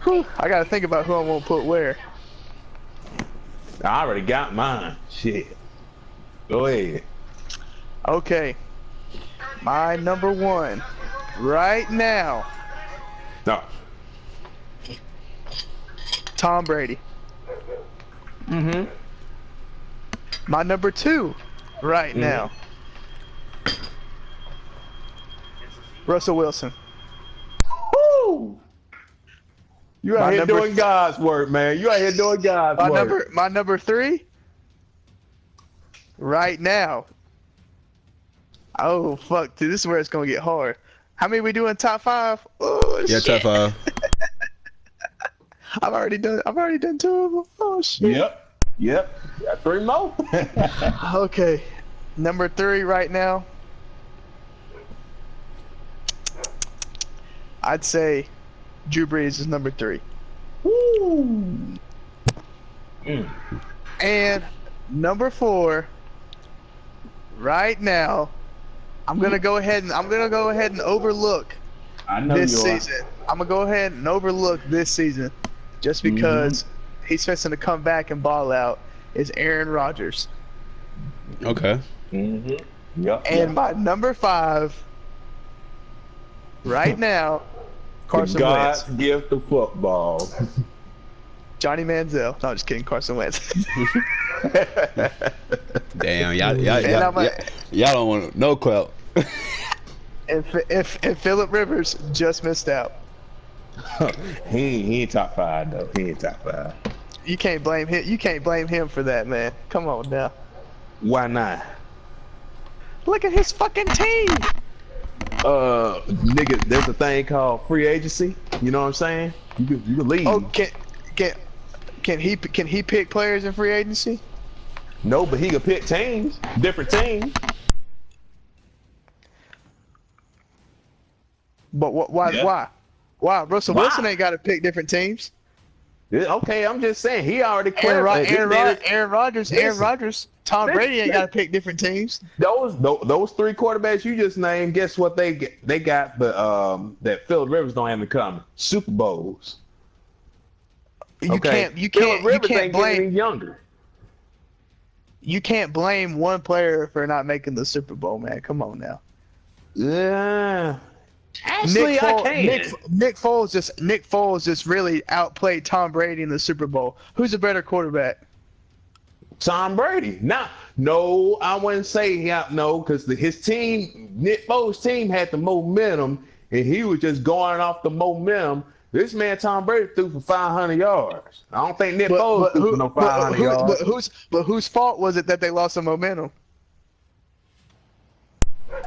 I gotta think about who I'm gonna put where. I already got mine. Shit. Go ahead. Okay. My number 1 right now. No. Tom Brady. Mm-hmm. My number 2 right now. Russell Wilson. Woo! You out here doing God's work, man. You out here doing God's work. My number 3 right now. Oh fuck, dude, this is where it's gonna get hard. How many we doing top 5? Oh shit. Yeah, top 5. I've already done 2 of them. Oh shit. Yep. Got 3 more. Okay. Number 3 right now. I'd say Drew Brees is number 3. Woo. And number 4 right now. I'm gonna go ahead and overlook this season. I'm gonna go ahead and overlook this season, just because he's fixing to come back and ball out. Is Aaron Rodgers? Okay. Yep. And my number 5 right now, Carson God's Wentz. gift of football. Johnny Manziel. No, I'm just kidding. Carson Wentz. Damn, y'all don't want no clout. And Phillip Rivers just missed out. he ain't top 5 though. He ain't top 5. You can't blame him. You can't blame him for that, man. Come on now. Why not? Look at his fucking team. Nigga, there's a thing called free agency. You know what I'm saying? You can leave. Oh, can he pick players in free agency? No, but he can pick teams, different teams. But why? Yeah. Why? Russell Wilson ain't got to pick different teams. Yeah, okay, I'm just saying he already Aaron Rodgers, Tom Brady ain't got to pick different teams. Those 3 quarterbacks you just named, guess what they got? That Phillip Rivers don't have in common: Super Bowls. You can't blame any younger. You can't blame one player for not making the Super Bowl, man. Come on now. Yeah. Actually, I can. Nick Foles just really outplayed Tom Brady in the Super Bowl. Who's a better quarterback? Tom Brady. No, I wouldn't say no, because his team, Nick Foles' team, had the momentum, and he was just going off the momentum. This man, Tom Brady, threw for 500 yards. I don't think Nick Foles threw for no 500 yards. But whose fault was it that they lost the momentum?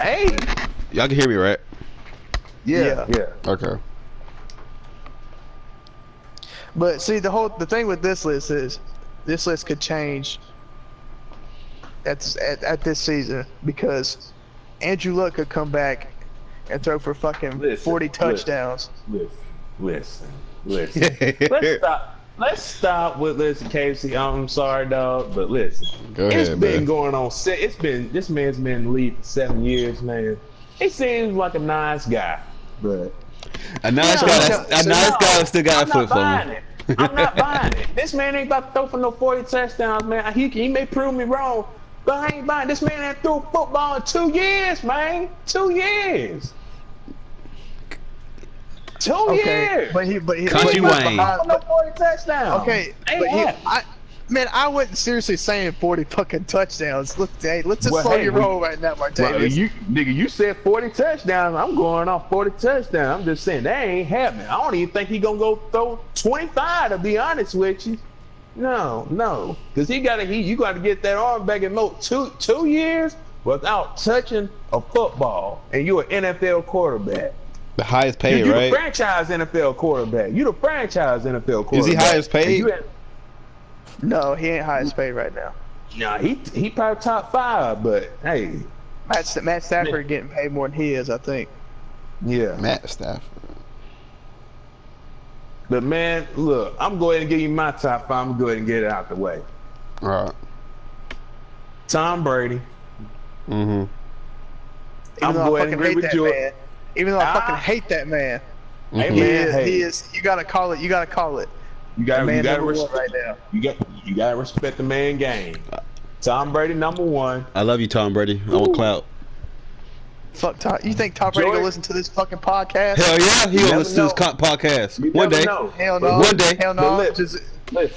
Hey. Y'all can hear me, right? Yeah. Okay. But see, the thing with this list is, this list could change at this season, because Andrew Luck could come back and throw for fucking 40 touchdowns. Listen. Let's stop with KFC. I'm sorry, dog, but listen. Go ahead, it's been going on. This man's been in the league for 7 years, man. He seems like a nice guy, but a nice guy still got a foot for him. I'm not buying it. This man ain't about to throw for no 40 touchdowns, man. He may prove me wrong, but I ain't buying. This man ain't threw football in 2 years, man. 2 years. 2 years. But he Country Wayne. No 40 touchdowns. Okay, but I wasn't seriously saying 40 fucking touchdowns. Let's just slow your roll right now, Martavis. You said 40 touchdowns. I'm going off 40 touchdowns. I'm just saying that ain't happening. I don't even think he's gonna go throw 25, to be honest with you. No, because you gotta get that arm back in mode. 2 years without touching a football, and you're an NFL quarterback. The highest paid, you're right? You the franchise NFL quarterback. You the franchise NFL quarterback. Is he highest paid? No, he ain't highest paid right now. No, he probably top 5, but hey. Matt Stafford getting paid more than he is, I think. Yeah. Matt Stafford. But man, look, I'm going to give you my top 5. I'm going to go ahead and get it out the way. All right. Tom Brady. Mm-hmm. I'm going to agree with you. Even though I fucking hate that man. Hey, man, he is. You gotta call it. You gotta call it. You gotta respect right now. You gotta respect the man game. Tom Brady #1. I love you, Tom Brady. I want clout. Fuck Tom. You think Tom Brady gonna listen to this fucking podcast? Hell yeah, he gonna listen to this podcast. One day. Hell no. One day. Hell no.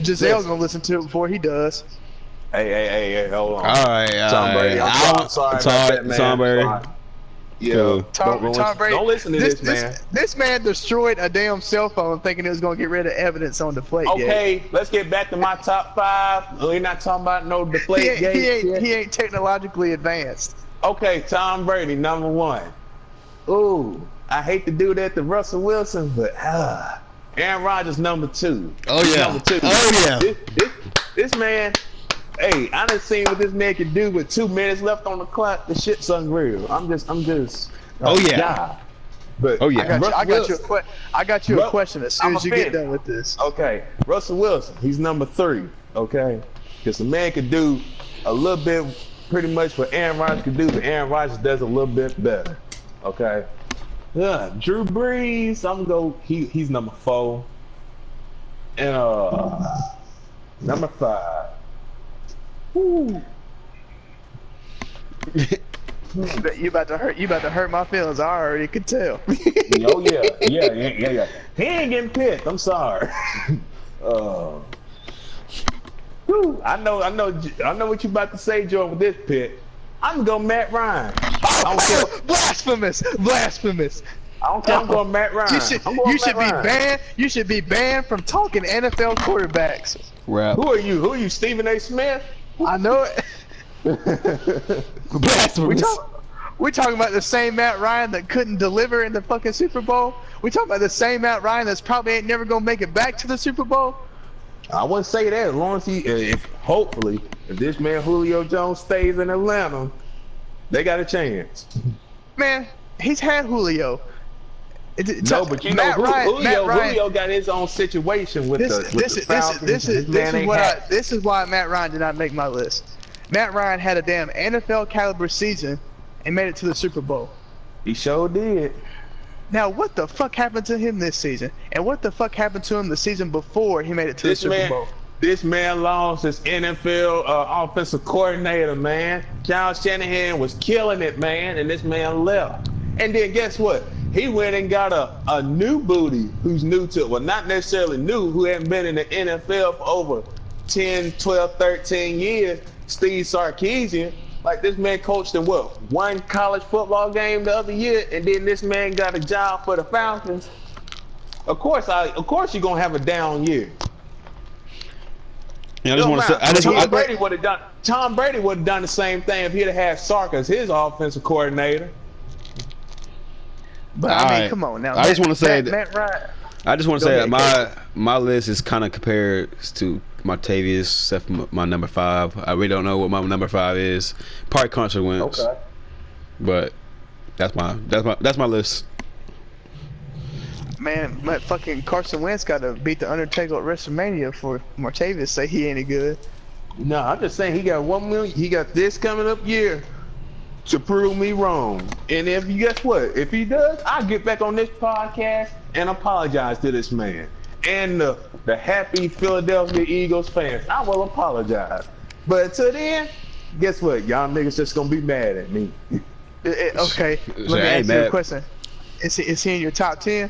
Giselle's gonna listen to it before he does. Hey, hold on. All right. Tom Brady. I'm sorry about that, man. Tom Brady. Yeah, Tom Brady. Don't listen to this man. This man destroyed a damn cell phone thinking it was going to get rid of evidence on Deflate Gate. Okay, let's get back to my top 5. We're not talking about no Deflate Gate. He ain't technologically advanced. Okay, Tom Brady, #1. Ooh, I hate to do that to Russell Wilson, but Aaron Rodgers, #2. Oh yeah. #2. Oh yeah. This man. Hey, I done seen what this man can do with 2 minutes left on the clock. The shit's unreal. I'm just. Oh yeah. But I got you a question as soon as you get done with this. Okay, Russell Wilson. He's #3. Okay, because the man could do a little bit, pretty much what Aaron Rodgers could do, but Aaron Rodgers does a little bit better. Okay. Yeah, Drew Brees. I'm gonna go. He's #4. And #5. Ooh. You about to hurt my feelings. I already could tell. Oh yeah. He ain't getting picked. I'm sorry. I know what you about to say, Jordan, with this pick. I'm gonna go Matt Ryan. I don't care. Blasphemous. I don't care. I'm going Matt Ryan. You should be banned from talking NFL quarterbacks. Rap. Who are you, Stephen A. Smith? I know it. We're talking about the same Matt Ryan that couldn't deliver in the fucking Super Bowl. We're talking about the same Matt Ryan that's probably ain't never gonna make it back to the Super Bowl. I wouldn't say that as long as hopefully, if this man Julio Jones stays in Atlanta, they got a chance. Man, he's had Julio. No, but you know, Julio got his own situation with the Falcons. This is why Matt Ryan did not make my list. Matt Ryan had a damn NFL caliber season and made it to the Super Bowl. He sure did. Now, what the fuck happened to him this season? And what the fuck happened to him the season before he made it to the Super Bowl? This man lost his NFL offensive coordinator, man. Kyle Shanahan was killing it, man, and this man left. And then guess what? He went and got a new booty who's new to it. Well, not necessarily new, who hadn't been in the NFL for over 10, 12, 13 years, Steve Sarkisian. Like, this man coached in what? One college football game the other year, and then this man got a job for the Falcons. Of course you're gonna have a down year. Yeah, I just want to say, Tom Brady would have done the same thing if he'd have had Sark as his offensive coordinator. But I mean, come on now. I just want to say Matt Ryan. I just want to say that my list is kind of compared to Martavius, except for my number 5. I really don't know what my number 5 is. Probably Carson Wentz. Okay. But that's my list. Man, fucking Carson Wentz got to beat the Undertaker at WrestleMania for Martavius say he ain't any good. No, I'm just saying he got 1 million. He got this coming up year to prove me wrong. And if you guess what, if he does, I'll get back on this podcast and apologize to this man and the happy Philadelphia Eagles fans. I will apologize. But until then, guess what? Y'all niggas just gonna be mad at me. Okay, let me ask you a question. Is he in your top 10?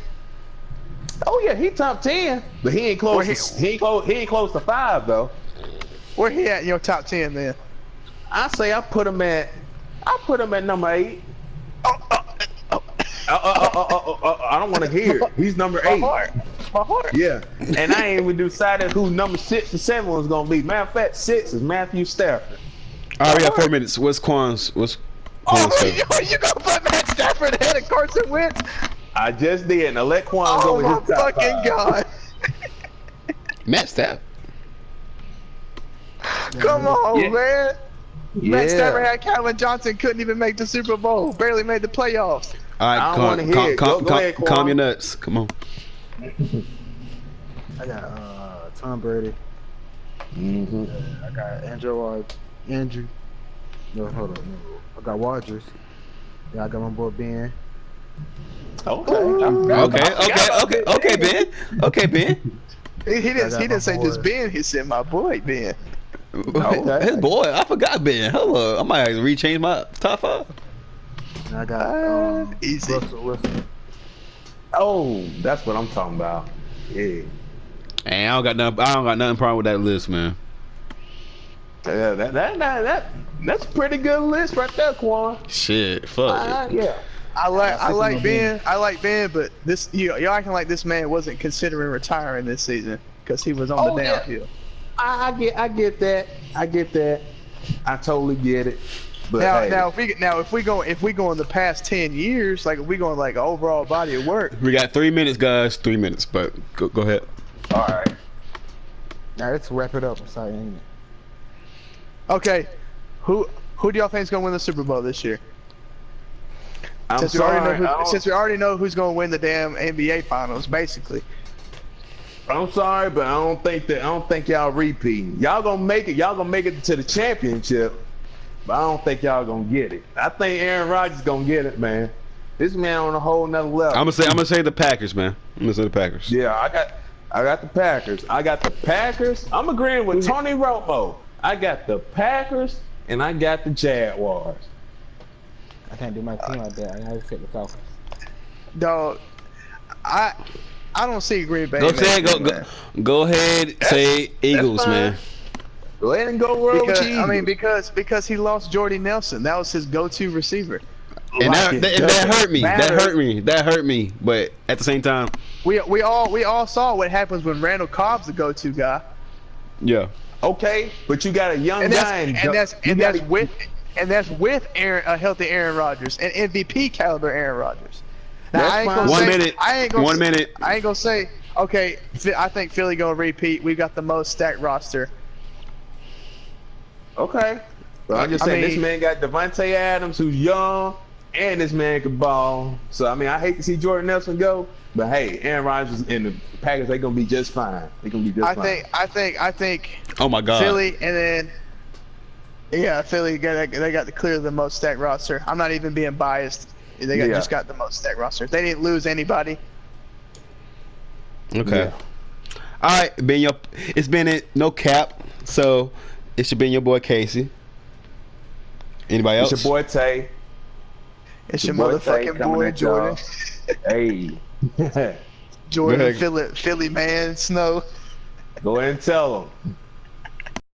Oh yeah, he top 10, but he ain't close. He ain't close to 5 though. Where he at in your top 10 then? I say I put him at number 8. I don't want to hear it. He's number 8. My heart. Yeah, and I ain't even decided who number 6 and 7 was gonna be. Matter of fact, 6 is Matthew Stafford. All right, we got 4 minutes. What's Quan's? You gonna put Matt Stafford ahead of Carson Wentz? I just did. Now let Quan go with his top 5. Oh my fucking god! Matt Stafford. Come on, Yeah. man. Matt Yeah. Stafford had Calvin Johnson, couldn't even make the Super Bowl, barely made the playoffs. All right, I don't wanna hear it. Go ahead, Quan. calm your nuts. Come on. I got Tom Brady. Mm-hmm. I got Andrew. No, hold on. No. I got Rodgers. Yeah, I got my boy Ben. Okay, Ben. Okay, Ben. He didn't say just Ben, he said my boy Ben. Okay. His boy, I forgot Ben. Hold up, I might rechange my top 5. And I got easy. Russell Wilson. Oh, that's what I'm talking about. Yeah. And I don't got nothing problem with that list, man. Yeah, that's a pretty good list right there, Quan. Shit, fuck. Yeah. I like Ben, but this you're acting like this man wasn't considering retiring this season because he was on the downhill. I get that. I totally get it. But if we go in the past 10 years, like if we go in like overall body of work. We got 3 minutes, guys. 3 minutes, but go ahead. all right. Now let's wrap it up. I'm sorry, ain't it? Okay, who do y'all think is gonna win the Super Bowl this year? Since we already know who's gonna win the damn NBA Finals, basically. I'm sorry, but I don't think y'all repeating. Y'all gonna make it to the championship, but I don't think y'all gonna get it. I think Aaron Rodgers gonna get it, man. This man on a whole nother level. I'm gonna say the Packers, man. I'm gonna say the Packers. Yeah, I got the Packers. I'm agreeing with Tony Romo. I got the Packers and I got the Jaguars. I can't do my team like that. I gotta take the Falcons. Dog, I don't see Green Bay. Go ahead, say Eagles, man. Go ahead and go roll with Eagles. I mean, because he lost Jordy Nelson. That was his go-to receiver. And that hurt me. That hurt me. But at the same time, we all saw what happens when Randall Cobb's the go-to guy. Yeah. Okay, but you got a young guy, and that's with a healthy Aaron Rodgers and MVP caliber Aaron Rodgers. Now, I ain't gonna say okay. I think Philly gonna repeat. We got the most stacked roster. Okay, but I'm just saying this man got Devontae Adams, who's young, and this man can ball. So I mean, I hate to see Jordan Nelson go, but hey, Aaron Rodgers and the Packers, they're gonna be just fine. They're gonna be just fine. I think. Oh my God. Philly, and then Philly they got to clear the most stacked roster. I'm not even being biased. They just got the most stacked roster. They didn't lose anybody. Okay. All right, it's been it. No cap. So it should be your boy Casey. Anybody else? It's your boy Tay. It's your motherfucking boy Jordan. Hey. Jordan, Philly man, Snow. Go ahead and tell them.